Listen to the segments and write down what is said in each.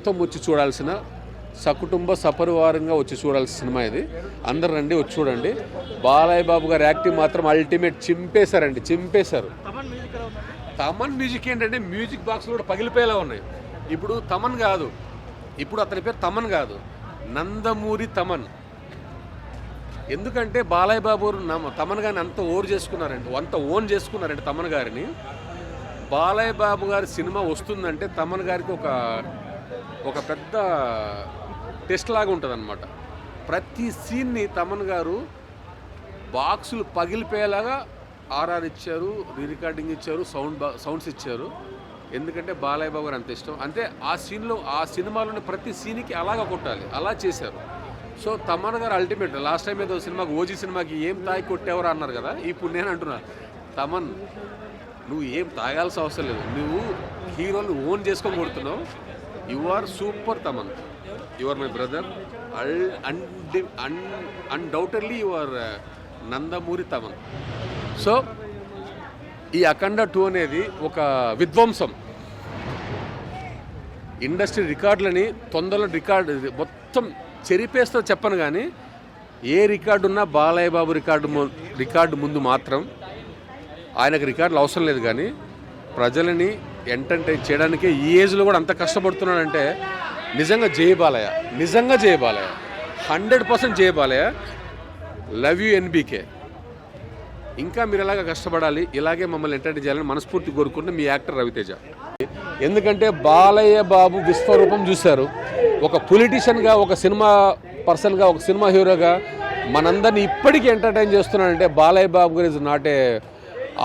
మొత్తం వచ్చి చూడాల్సిన, సకుటుంబ సపరివారంగా వచ్చి చూడాల్సిన సినిమా ఇది. అందరు రండి, వచ్చి చూడండి. బాలయ్య బాబు గారి యాక్టింగ్ మాత్రం అల్టిమేట్. చింపేశారు. తమన్ మ్యూజిక్ ఏంటంటే మ్యూజిక్ బాక్స్లు కూడా పగిలిపోయేలా ఉన్నాయి. ఇప్పుడు తమన్ కాదు, ఇప్పుడు అతని పేరు తమన్ కాదు, నందమూరి తమన్. ఎందుకంటే బాలయ్య బాబు తమన్ గారిని అంత ఓన్ చేసుకున్నారంటే తమన్ గారిని. బాలయ్య బాబు గారి సినిమా వస్తుందంటే తమన్ గారికి ఒక పెద్ద టెస్ట్ లాగా ఉంటుంది అనమాట. ప్రతి సీన్ని తమన్ గారు బాక్సులు పగిలిపోయేలాగా ఆర్ఆర్ ఇచ్చారు, రికార్డింగ్ ఇచ్చారు, సౌండ్స్ ఇచ్చారు. ఎందుకంటే బాలయ్య బాబు గారు అంత ఇష్టం. అంటే ఆ సినిమాలోని ప్రతి సీన్కి అలాగా కొట్టాలి, అలా చేశారు. సో తమన్ గారు అల్టిమేట్. లాస్ట్ టైం ఏదో సినిమాకి, ఓజీ సినిమాకి ఏం తాగి కొట్టేవారు అన్నారు కదా, ఇప్పుడు నేను అంటున్నా, తమన్ నువ్వు ఏం తాగాల్సిన అవసరం లేదు, నువ్వు హీరోలు ఓన్ చేసుకొని కొడుతున్నావు. You are super Thaman, you are my brother. Undoubtedly you are Nandamuri Thaman. So ఈ అఖండ 2 అనేది ఒక విధ్వంసం. ఇండస్ట్రీ రికార్డులని తొందరలో మొత్తం చెరిపేస్తో చెప్పను కానీ, ఏ రికార్డు ఉన్నా బాలయ్య బాబు రికార్డు ముందు మాత్రం ఆయనకు రికార్డులు అవసరం లేదు. కానీ ప్రజలని ఎంటర్టైన్ చేయడానికే ఈ ఏజ్లో కూడా అంత కష్టపడుతున్నాడంటే నిజంగా జై బాలయ్య, 100% జై బాలయ్య. Love you NBK. ఇంకా మీరు ఎలాగ కష్టపడాలి, ఇలాగే మమ్మల్ని ఎంటర్టైన్ చేయాలని మనస్ఫూర్తి కోరుకుంటే మీ యాక్టర్ రవితేజ. ఎందుకంటే బాలయ్య బాబు విశ్వరూపం చూశారు. ఒక పొలిటీషియన్గా, ఒక సినిమా పర్సన్గా, ఒక సినిమా హీరోగా మనందరినీ ఇప్పటికీ ఎంటర్టైన్ చేస్తున్నాడంటే బాలయ్య బాబు గారు is not a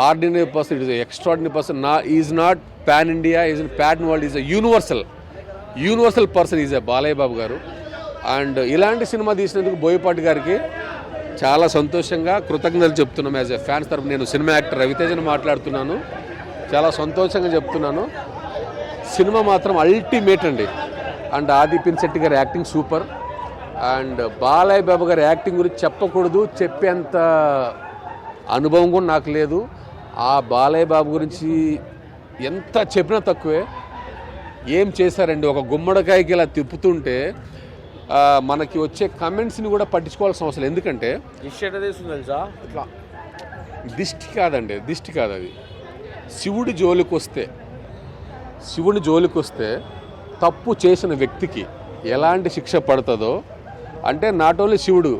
ordinary person, is extraordinary person. Is not pan India, is pan world, is universal person is Balayya Babu గారు. అండ్ ఇలాంటి సినిమా తీసినందుకు బోయపాటి గారికి చాలా సంతోషంగా కృతజ్ఞతలు చెప్తున్నాం. యాజ్ ఎ ఫ్యాన్స్ తరఫున నేను సినిమా యాక్టర్ రవితేజను మాట్లాడుతున్నాను. చాలా సంతోషంగా చెప్తున్నాను. సినిమా మాత్రం అల్టిమేట్ అండి. అండ్ ఆది పినిశెట్టి గారి acting super. And Balayya Babu గారి యాక్టింగ్ గురించి చెప్పకూడదు, చెప్పేంత అనుభవం కూడా నాకు లేదు. ఆ బాలయ్య బాబు గురించి ఎంత చెప్పినా తక్కువే. ఏం చేశారండి, ఒక గుమ్మడికాయకి ఇలా తిప్పుతుంటే మనకి వచ్చే కమెంట్స్ని కూడా పట్టించుకోవాల్సిన అవసరం. ఎందుకంటే దిష్టి కాదు అది. శివుడి జోలికి వస్తే తప్పు చేసిన వ్యక్తికి ఎలాంటి శిక్ష పడుతుందో, అంటే నాట్ ఓన్లీ శివుడు,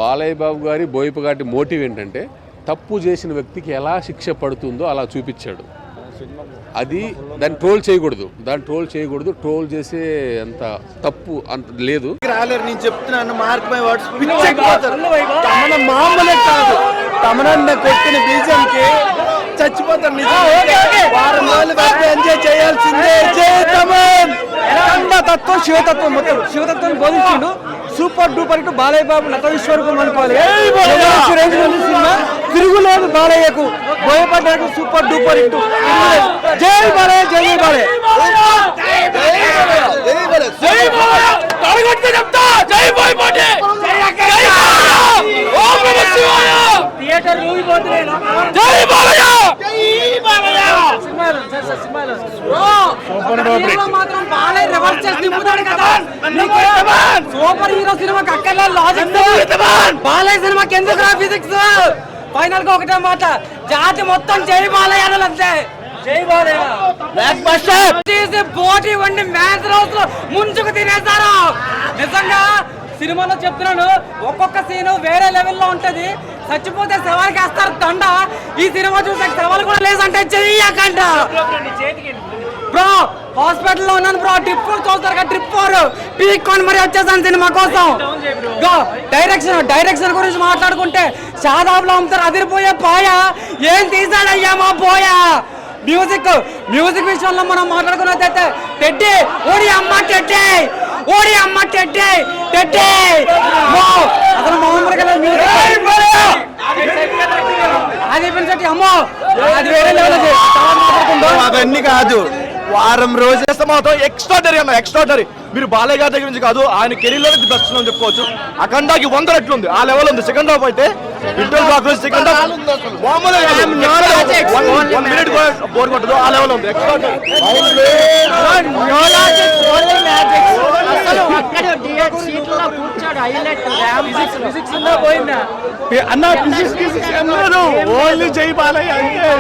బాలయ్య బాబు గారి బోయపాటి మోటివ్ ఏంటంటే తప్పు చేసిన వ్యక్తికి ఎలా శిక్ష పడుతుందో అలా చూపించాడు. అది దాన్ని ట్రోల్ చేయకూడదు. ట్రోల్ చేసే అంత తప్పు అంత లేదు. నేను చెప్తున్నాను, మార్క్ మై వర్డ్స్, మామూలే కాదు. తమనన్న కొట్టిన బీజంకి చచ్చిపోతారు. వారం రోజులు ఎంజాయ్ చేయాల్సిందే. జై తమన్. తత్వం శివతత్వం, మొత్తం శివతత్వాన్ని బోధించిండు. సూపర్ డూపర్ ఇటు బాలయ్య బాబు నట విశ్వరూపం అనుకోవాలి. సినిమా తిరుగులేదు బాలయ్యకు, బోయపాటి సూపర్ డూపర్ ఇటు. జై బాలయ్య, జై బాలయ్య. సూపర్ హీరో సినిమాకి అక్కర్లే లాజిక్. బాలయ్య సినిమాకి ఎందుకు ఫిజిక్స్? ఫైనల్ గా ఒకటే మాట, జాతి మొత్తం జై బాలయ్య అనాలంతే. జై బాలయ్య. పోటీ వండి మ్యాచ్ రోజు ముంచుకు తినేశారు. నిజంగా సినిమాలో చెప్తున్నాను, ఒక్కొక్క సీను వేరే లెవెల్లో ఉంటది. చచ్చిపోతే శవాలకి వేస్తారు దండ. ఈ సినిమా చూసే శవాలు కూడా లేదంటే చెయ్యకంట. బ్రో హాస్పిటల్లో ఉన్నాను బ్రో, ట్రిప్ చూస్తారు కదా, ట్రిప్ 4 పీక్కొని మరి వచ్చేసాను సినిమా కోసం. డైరెక్షన్ గురించి మాట్లాడుకుంటే షాదాబ్ లో అమ్ముతారు, అదిరిపోయే పోయా. ఏం తీసాడయ్యా మా పోయా. మ్యూజిక్ విషయంలో మనం మాట్లాడుకున్నట్టయితే టెడ్డీ ఓడి అమ్మ టెడ్డీ అసలు మామూలుగా అది పిలిచి అమ్మో అది వేరే లెవెల్. అవన్నీ కాదు, వారం రోజులు మాత్రం ఎక్స్ట్రాడరీ. మీరు బాలయ్య గారి దగ్గర నుంచి కాదు, ఆయన కెరీర్ లో బెస్ట్ అని చెప్పుకోవచ్చు. అఖండాకి 100 రెట్లు ఉంది, ఆ లెవెల్ ఉంది. సెకండ్ హాఫ్ అయితే సెకండ్ హాఫ్ బోర్ కొట్టదు, ఆ లెవెల్ ఉంది. అన్న ఫిజిక్స్ ఓన్లీ జై బాలయ్య అంటే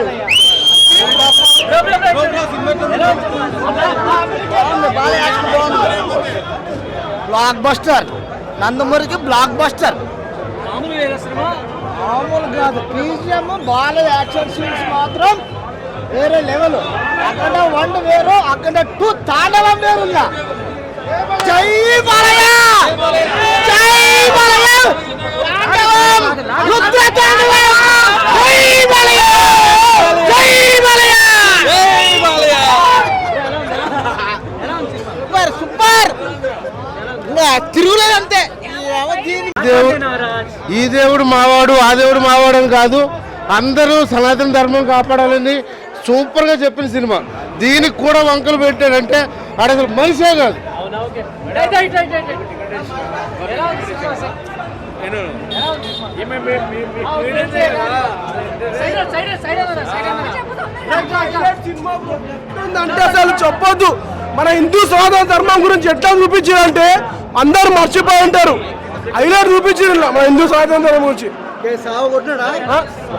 బ్లాక్ బస్టర్, నందమూరికి బ్లాక్ బస్టర్. మామూలు కాదు. బీజిఎం బాలయ్య యాక్షన్ సీన్స్ మాత్రం వేరే లెవెల్. అక్కడ 1 వేరు, అక్కడ 2 తాండవం వేరుందా. జై బాలయ్య, జై బాలయ్య, రుద్ర తాండవం, జై బాలయ్య, జై బాలయ్య, జై బాలయ్య. సూపర్ సూపర్, తిరుగులేదు అంతే. ఈ దేవుడు మావాడు, ఆ దేవుడు మావాడు అని కాదు, అందరూ సనాతన ధర్మం కాపాడాలని సూపర్ గా చెప్పిన సినిమా. దీనికి కూడా వంకలు పెట్టాడంటే ఆడ అసలు మనిషే కాదు. అంటే అసలు చెప్పొద్దు. మన హిందూ సనాతన ధర్మం గురించి ఎట్లా చూపించారంటే అందరు మర్చిపోయి ఉంటారు. అయినా చూపించారు మన హిందూ సనాతన ధర్మం గురించి.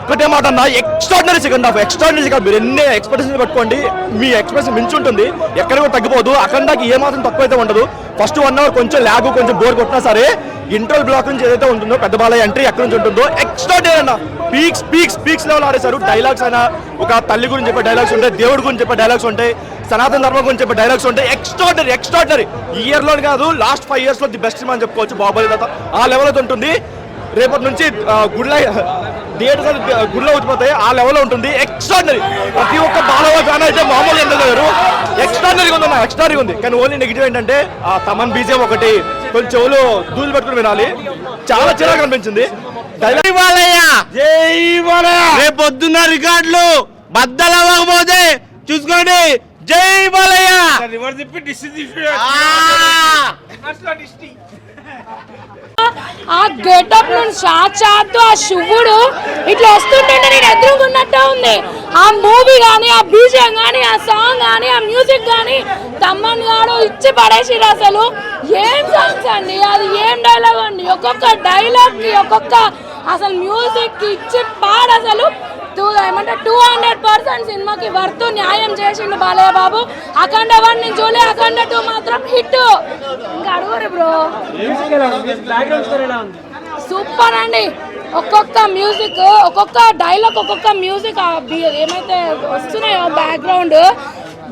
ఒక్కటే మాట అన్న, extraordinary second half, extraordinary second. మీరు ఎన్ని ఎక్స్పెక్టేషన్ పెట్టుకోండి, మీ ఎక్స్పెక్టేషన్ మించి ఉంటుంది, ఎక్కడ కూడా తగ్గిపోదు. అఖండాకి ఏ మాత్రం తక్కువ అయితే ఉండదు. ఫస్ట్ 1 అవర్ కొంచెం ల్యాగ్, కొంచెం బోర్ కొట్టినా సరే ఇంటర్వల్ బ్లాక్ నుంచి ఏదైతే ఉంటుందో పెద్ద బాలయ్య ఎంట్రీ ఎక్కడి నుంచి ఉంటుందో ఎక్స్ట్రాడినరీ అన్న. Peaks level ఆడేశారు. డైలాగ్స్ అయినా, ఒక తల్లి గురించి చెప్పే డైలాగ్స్ ఉంటాయి, దేవుడి గురించి చెప్పే డైలాగ్స్ ఉంటాయి, సనాతన ధర్మం గురించి చెప్పే డైలాగ్స్ ఉంటాయి. ఎక్స్ట్రాడినరీ. ఈ ఇయర్ లో కాదు, లాస్ట్ 5 years లో ది బెస్ట్ సినిమా అని చెప్పుకోవచ్చు బాహుబలి తర్వాత. ఆ లెవెల్ అయితే ఉంటుంది. రేపటి నుంచి థియేటర్స్ గుడిలో వచ్చిపోతాయి, ఆ లెవెల్లో ఉంటుంది. ఎక్స్ట్రాడినరీ. ప్రతి ఒక్క బాలయ్య ఫ్యాన్ అయితే మామూలు ఎందుకు ఎక్స్ట్రాడినరీగా ఉంది, ఎక్స్ట్రాడినరీ ఉంది. కానీ ఓన్లీ నెగిటివ్ ఏంటంటే ఆ తమన్ బీజం ఒకటి కొంచెం చెవులు దూలు పెట్టుకుని వినాలి. చాలా చిరాకు అనిపించింది. రేపు పొద్దున్న రికార్డులు బద్దలవ్వకపోతే చూసుకోండి. జై బాలయ్య. ఆ గెటప్ నుంచి సాక్షాత్తు ఆ శివుడు ఇట్లా వస్తుంటే నేను ఎదురుకున్నట్టే ఉంది. ఆ మూవీ కానీ, ఆ బీజియం కానీ, ఆ సాంగ్ కానీ, ఆ మ్యూజిక్ కానీ తమ్మన్ గాడు ఇచ్చి పడేసిరు. అసలు ఏం సాంగ్స్ అండి, అది ఏం డైలాగ్ అండి. ఒక్కొక్క డైలాగ్ కి, ఒక్కొక్క అసలు మ్యూజిక్ కి ఇచ్చి పాడు. అసలు 200% సినిమాకి వర్త్ న్యాయం చేసిండు బాలయ్య బాబు. అఖండ 1 ని చూలే, అఖండ 2 మాత్రం హిట్. ఇంకా అడుగురు బ్రో. సూపర్ అండి. ఒక్కొక్క మ్యూజిక్, ఒక్కొక్క డైలాగ్, ఒక్కొక్క మ్యూజిక్ ఏమైతే వస్తున్నాయో బ్యాక్గ్రౌండ్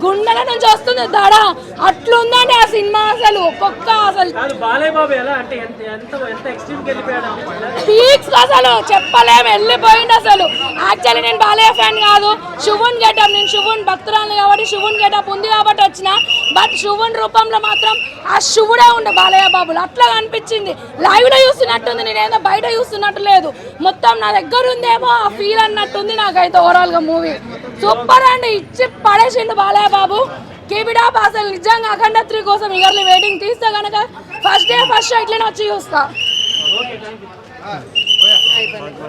గుండెల నుంచి వస్తుంది దడ. అట్లుందండి ఆ సినిమా. అసలు ఒక్కొక్క పీక్స్ అసలు చెప్పలేము, వెళ్ళిపోయింది అసలు. యాక్చువల్లీ నేను బాలయ్య ఫ్యాన్ కాదు, శివున్ గెటప్, నేను శివున్ భక్తురాలు కాబట్టి శివున్ గెటప్ ఉంది కాబట్టి వచ్చిన. బట్ శివున్ రూపంలో మాత్రం ఆ శివుడే ఉండే బాలయ్య బాబులు. అట్లా అనిపించింది. లైవ్ లో చూస్తున్నట్టుంది, నేనేదో బయట చూస్తున్నట్టు లేదు. మొత్తం నా దగ్గర ఉందేమో ఆ ఫీల్ అన్నట్టుంది నాకైతే. ఓవరాల్ గా మూవీ సూపర్ అండి. ఇచ్చి పడేసిండు Balayya Babu. Keep it up. అసలు నిజంగా అఖండ 3 కోసం ఇయర్లీ వెయిటింగ్. తీస్తే కనుక ఫస్ట్ డే ఫస్ట్ షో ఇట్లనే వచ్చి చూస్తా.